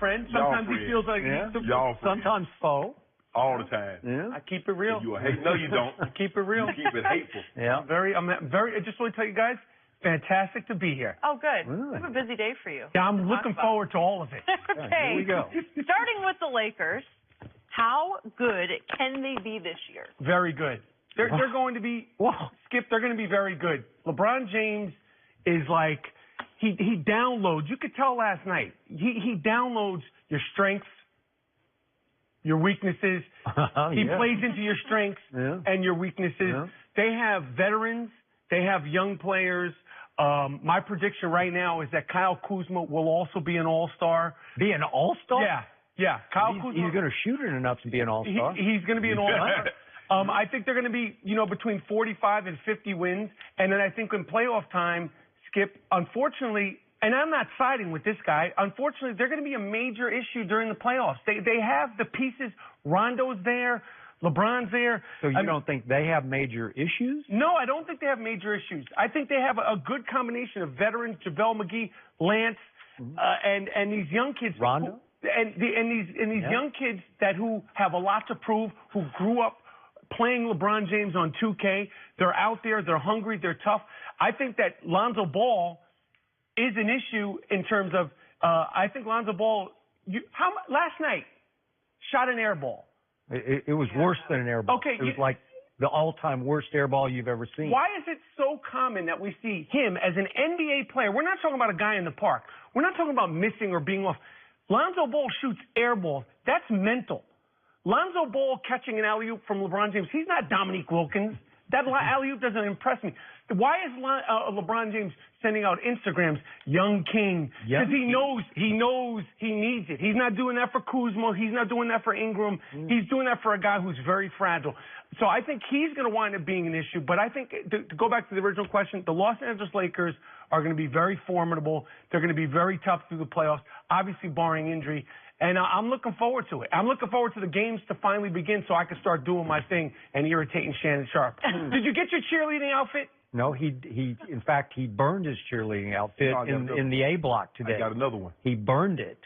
friend. Sometimes he feels like y'all sometimes foe. All the time. Yeah. I keep it real. You a hate? No, you don't. I keep it real. You keep it hateful. Yeah. I'm very. I just want to tell you guys, fantastic to be here. Oh, good. Really? We have a busy day for you. Yeah, I'm looking forward to all of it. Okay. Here we go. Starting with the Lakers, how good can they be this year? Very good. They're going to be. Skip. They're going to be very good. LeBron James is like he downloads. You could tell last night. He downloads your strengths, your weaknesses. He plays into your strengths and your weaknesses. Yeah. They have veterans. They have young players. My prediction right now is that Kyle Kuzma will also be an all-star. Be an all-star? Yeah. Kyle Kuzma. He's going to shoot it enough to be an all-star. He's going to be an all-star. I think they're going to be, between 45 and 50 wins. And then I think in playoff time, Skip, unfortunately, and I'm not siding with this guy. Unfortunately, they're going to be a major issue during the playoffs. They have the pieces. Rondo's there. LeBron's there. So you don't think they have major issues? No, I don't think they have major issues. I think they have a good combination of veterans, JaVale McGee, Lance, and these young kids. Rondo? And these young kids who have a lot to prove, who grew up playing LeBron James on 2K. They're out there. They're hungry. They're tough. I think that Lonzo Ball is an issue in terms of, I think Lonzo Ball, last night, shot an air ball. It was worse than an air ball. Okay, it was like the all-time worst air ball you've ever seen. Why is it so common that we see him as an NBA player? We're not talking about a guy in the park. We're not talking about missing or being off. Lonzo Ball shoots air balls. That's mental. Lonzo Ball catching an alley-oop from LeBron James, he's not Dominique Wilkins. That alley-oop doesn't impress me. Why is LeBron James sending out Instagrams, young king? Because he knows he needs it. He's not doing that for Kuzma. He's not doing that for Ingram. He's doing that for a guy who's very fragile. So I think he's going to wind up being an issue. But I think, to go back to the original question, the Los Angeles Lakers are going to be very formidable. They're going to be very tough through the playoffs, obviously barring injury. And I'm looking forward to it. I'm looking forward to the games to finally begin so I can start doing my thing and irritating Shannon Sharp. Did you get your cheerleading outfit? No, in fact, he burned his cheerleading outfit in the A block today. I got another one. He burned it.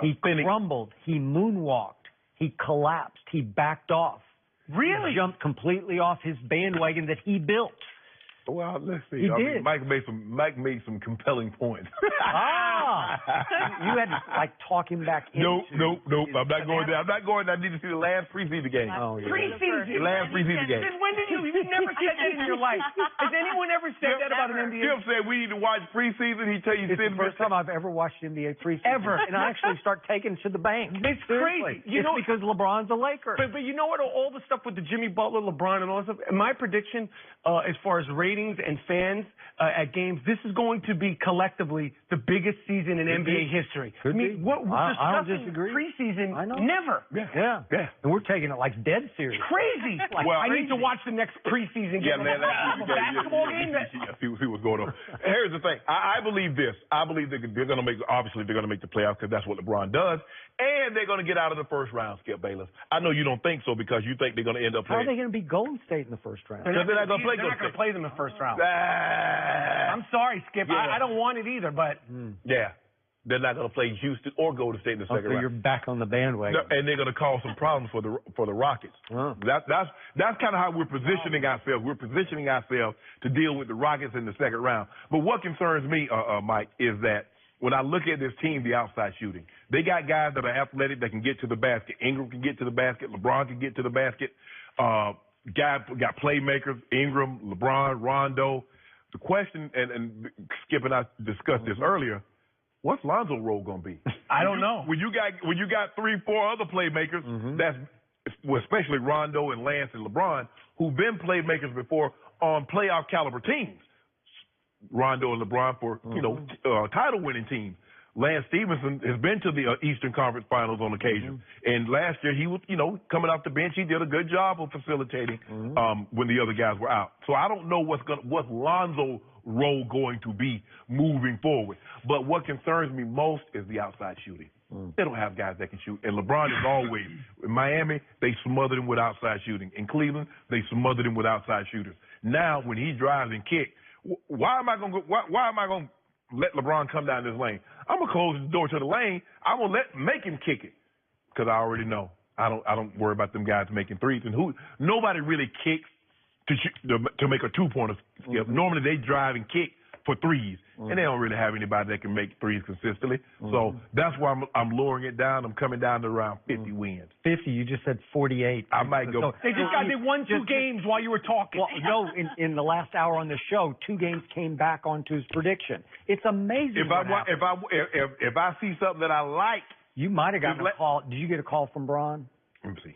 He crumbled. He moonwalked. He collapsed. He backed off. Really? He jumped completely off his bandwagon that he built. Well, let's see. He did. Mike made some compelling points. You had to talk him back in. Nope. I'm not going there. I'm not going there. I need to see the last preseason game. Oh, yeah. Preseason? The last preseason game. When did you never said that in your life? Has anyone ever said that about an NBA? Skip said we need to watch preseason. He tell you it's the first time I've ever watched NBA preseason. Ever. And I actually start taking it to the bank. It's crazy. It's because LeBron's a Laker. But you know what? All the stuff with the Jimmy Butler, LeBron, and all that stuff. My prediction, as far as ratings and fans at games, this is going to be collectively the biggest season in NBA history. Could be. I don't disagree. Preseason, I know. never. Yeah. And we're taking it like dead serious. Crazy. I need to watch the next preseason game. Man, basketball game. See what's going on. Here's the thing. I believe this. I believe they're going to make. Obviously, they're going to make the playoffs because that's what LeBron does, and they're going to get out of the first round. Skip Bayless. I know you don't think so because you think they're going to end up How playing. are they going to be Golden State in the first round? They're not going to play them in the first round. I'm sorry, Skip. Yeah. I don't want it either, but yeah. They're not going to play Houston or Golden State in the second round. You're back on the bandwagon. And they're going to cause some problems for the Rockets. That's kind of how we're positioning ourselves. We're positioning ourselves to deal with the Rockets in the second round. But what concerns me, Mike, is that when I look at this team, the outside shooting, they got guys that are athletic that can get to the basket. Ingram can get to the basket. LeBron can get to the basket. Got playmakers, Ingram, LeBron, Rondo. The question, and Skip and I discussed this earlier, what's Lonzo's role going to be? I don't know. When you got 3-4 other playmakers, especially Rondo and Lance and LeBron, who've been playmakers before on playoff caliber teams. Rondo and LeBron for title winning teams. Lance Stevenson has been to the Eastern Conference Finals on occasion, and last year he was coming off the bench. He did a good job of facilitating when the other guys were out. So I don't know what's Lonzo's role going to be moving forward. But what concerns me most is the outside shooting. They don't have guys that can shoot. And LeBron is always, in Miami, they smothered him with outside shooting. In Cleveland, they smothered him with outside shooters. Now, when he drives and kicks, why am I going to let LeBron come down this lane. I'm gonna close the door to the lane. I'm gonna make him kick it because I already know. I don't worry about them guys making threes, and nobody really kicks to make a 2-pointer. Mm-hmm. Normally they drive and kick for threes, and they don't really have anybody that can make threes consistently. So that's why I'm lowering it down. I'm coming down to around 50 wins. 50? You just said 48. I might go. They won 2 games while you were talking. Well, no, in the last hour on the show, 2 games came back onto his prediction. It's amazing. If I see something that I like, you might have gotten a call. Did you get a call from Bron? Let me see.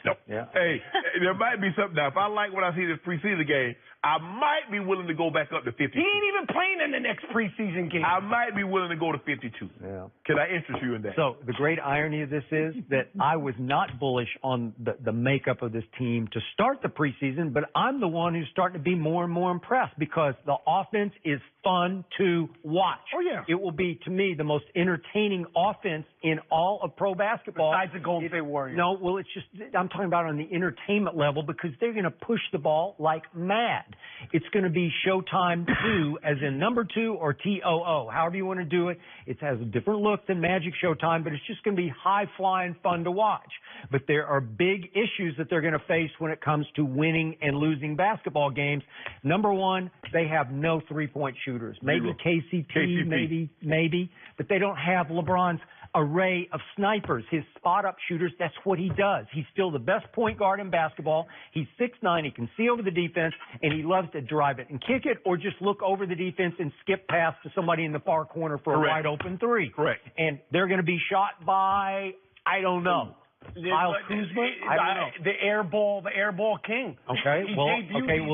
No. Yeah. Hey, there might be something now. If I like what I see this preseason game, I might be willing to go back up to 52. He ain't even playing in the next preseason game. I might be willing to go to 52. Yeah. Can I interest you in that? So the great irony of this is that I was not bullish on the makeup of this team to start the preseason, but I'm the one who's starting to be more and more impressed because the offense is fun to watch. Oh, yeah. It will be, to me, the most entertaining offense in all of pro basketball. Besides the Golden State Warriors. No, well, it's just, I'm talking about on the entertainment level because they're going to push the ball like mad. It's going to be Showtime 2, as in number 2 or TOO, however you want to do it. It has a different look than Magic Showtime, but it's just going to be high-flying fun to watch. But there are big issues that they're going to face when it comes to winning and losing basketball games. Number 1, they have no three-point shooters. Maybe KCP. maybe, but they don't have LeBron's array of snipers, his spot-up shooters. That's what he does. He's still the best point guard in basketball. He's 6'9". He can see over the defense, and he loves to drive it and kick it or just look over the defense and skip past to somebody in the far corner for a wide-open 3. Correct. And they're going to be shot by, I don't know. Kyle Kuzma? I don't know. The air ball king. Okay, well,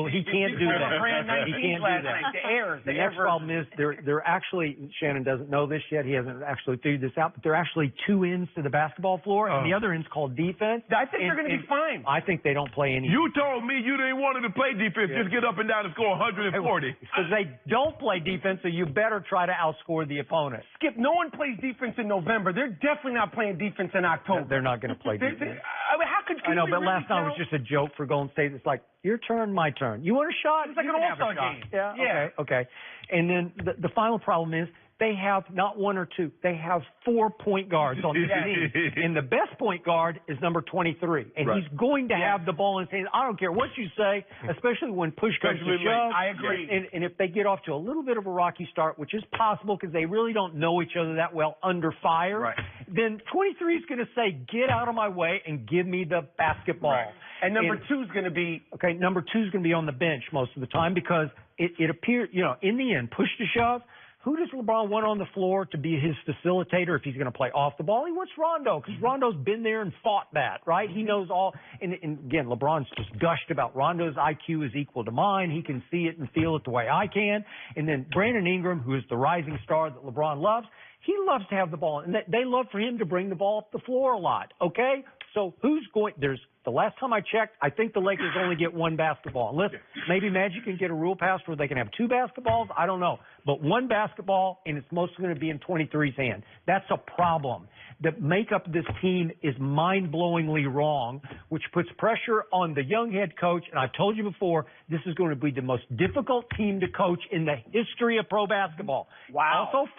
he can't do that. He can't do that. The next problem is they're actually, Shannon doesn't know this yet. He hasn't actually figured this out, but there are actually 2 ends to the basketball floor, and the other end's called defense. I think they're going to be fine. I think they don't play any. You told me you didn't want them to play defense. Just get up and down and score 140. Because they don't play defense, so you better try to outscore the opponent. Skip, no one plays defense in November. They're definitely not playing defense in October. They're not going to play defense. I mean, how could I know, but really last night was just a joke for Golden State. It's like, your turn, my turn. You want a shot? It's like an all-star game. Yeah. Okay. And then the final problem is they have not 1 or 2. They have 4 point guards on the team. And the best point guard is number 23. And he's going to have the ball in his hands. I don't care what you say, especially when push comes to shove. I agree. And if they get off to a little bit of a rocky start, which is possible because they really don't know each other that well under fire, then 23 is going to say, get out of my way and give me the basketball. Right. And number 2 is going to be... Okay, number 2 is going to be on the bench most of the time because it appears, in the end, push to shove, who does LeBron want on the floor to be his facilitator if he's going to play off the ball? He wants Rondo because Rondo's been there and fought that, right? He knows all. And again, LeBron's just gushed about Rondo's IQ is equal to mine. He can see it and feel it the way I can. And then Brandon Ingram, who is the rising star that LeBron loves, he loves to have the ball. And they love for him to bring the ball up the floor a lot, okay? So who's going – the last time I checked, I think the Lakers only get 1 basketball. Unless maybe Magic can get a rule passed where they can have 2 basketballs. I don't know. But 1 basketball, and it's mostly going to be in 23's hand. That's a problem. The makeup of this team is mind-blowingly wrong, which puts pressure on the young head coach. And I've told you before, this is going to be the most difficult team to coach in the history of pro basketball. Wow. Also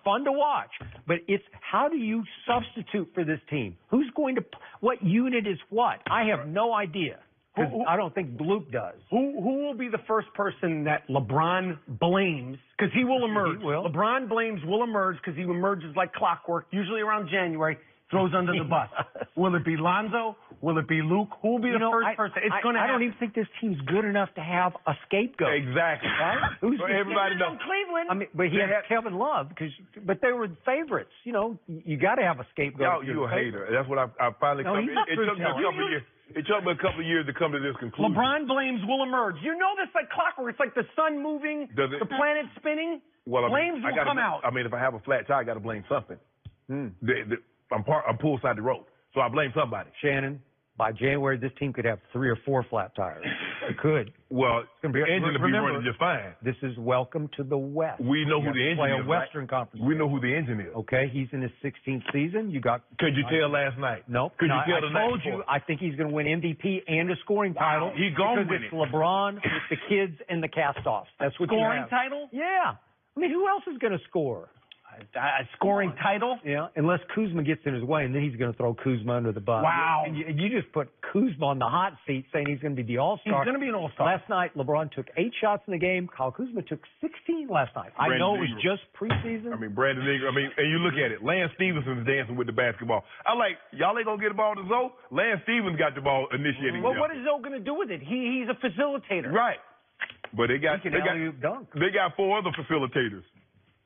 fun to watch. But it's how do you substitute for this team? Who's going to – what unit is what? I have no idea. I don't think Luke does. Who will be the first person that LeBron blames? Because he will emerge. He will. LeBron blames will emerge because he emerges like clockwork, usually around January, throws under the bus. Will it be Lonzo? Will it be Luke? Who will be the first person? It's going to happen. I don't even think this team's good enough to have a scapegoat. Exactly. Right? So everybody knows. Cleveland. I mean, but he has Kevin Love, but they were favorites. You got to have a scapegoat. You a hater. That's what I finally come. It took me a couple of years. It took me a couple of years to come to this conclusion. LeBron blames will emerge. You know this like clockwork. It's like the sun moving, the planet spinning. Well, Blames will come out. I mean, if I have a flat tire, I got to blame something. I'm poolside the road, so I blame somebody. Shannon, by January, this team could have 3 or 4 flat tires. It could. Well, the engine will be running just fine. This is welcome to the West. We know who the engine play is. A Western Conference. We know who the engine is. Okay, he's in his 16th season. Could you tell last night? Nope. Could you tell the night I told you, I think he's going to win MVP and a scoring title. He's going to win it. It's LeBron with the kids and the cast-offs. That's what scoring you have. Title? Yeah. I mean, who else is going to score? A scoring title? Yeah, unless Kuzma gets in his way, and then he's going to throw Kuzma under the bus. Wow. And you just put Kuzma on the hot seat saying he's going to be the all-star. He's going to be an all-star. Last night, LeBron took 8 shots in the game. Kyle Kuzma took 16 last night. I know it was just preseason. I mean, Brandon Ingram. I mean, and you look at it. Lance Stevenson's dancing with the basketball. I like, y'all ain't going to get the ball to Zoe? Lance Stevens got the ball initiating. Well, what is Zoe going to do with it? He's a facilitator. Right. But they got 4 other facilitators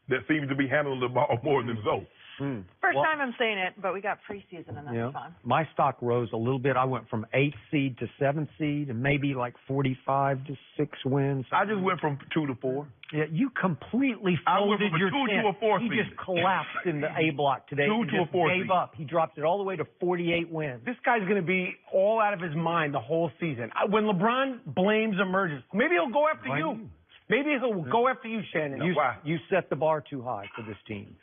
that seem to be handling the ball more than Zoe. First time I'm saying it, but we got preseason, and that's fun. My stock rose a little bit. I went from 8th seed to 7th seed, and maybe like 45 to 6 wins. I just went from 2 to 4. Yeah, you completely I went folded from a your 2 tent. to a 4 He seed. just collapsed in the A block today. 2 He to a just 4 gave seed. up. He dropped it all the way to 48 wins. This guy's going to be all out of his mind the whole season. When LeBron blames emerges, maybe he'll go after you. Maybe he'll go after you, Shannon. You set the bar too high for this team.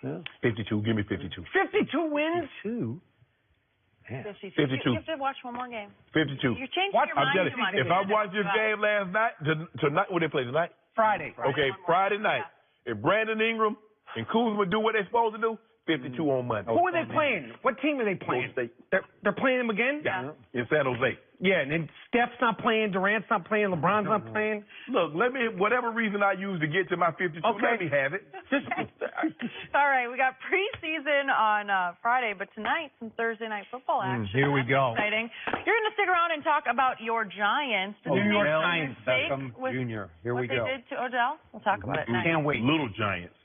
Yeah. 52. Give me 52. 52 wins? 2. Yeah. 52. You have to watch one more game. 52. You're changing What? your I'm mind telling too much. you, if I watched this game last night, tonight, what they play tonight? Friday. Okay, Friday night. If Brandon Ingram and Kuzma do what they're supposed to do, 52 on Monday. Who are they playing? What team are they playing? Golden State. They're playing them again? Yeah. In San Jose. Yeah, and then Steph's not playing, Durant's not playing, LeBron's not playing. Look, whatever reason I use to get to my 52, let me have it. All right, we got preseason on Friday, but tonight some Thursday night football action. Here we go. Exciting. You're going to stick around and talk about your Giants. Did they New York make a Giants, mistake Beckham with Jr. Here we what go. they did to Odell? We'll talk about it next. Can't wait. Little Giants.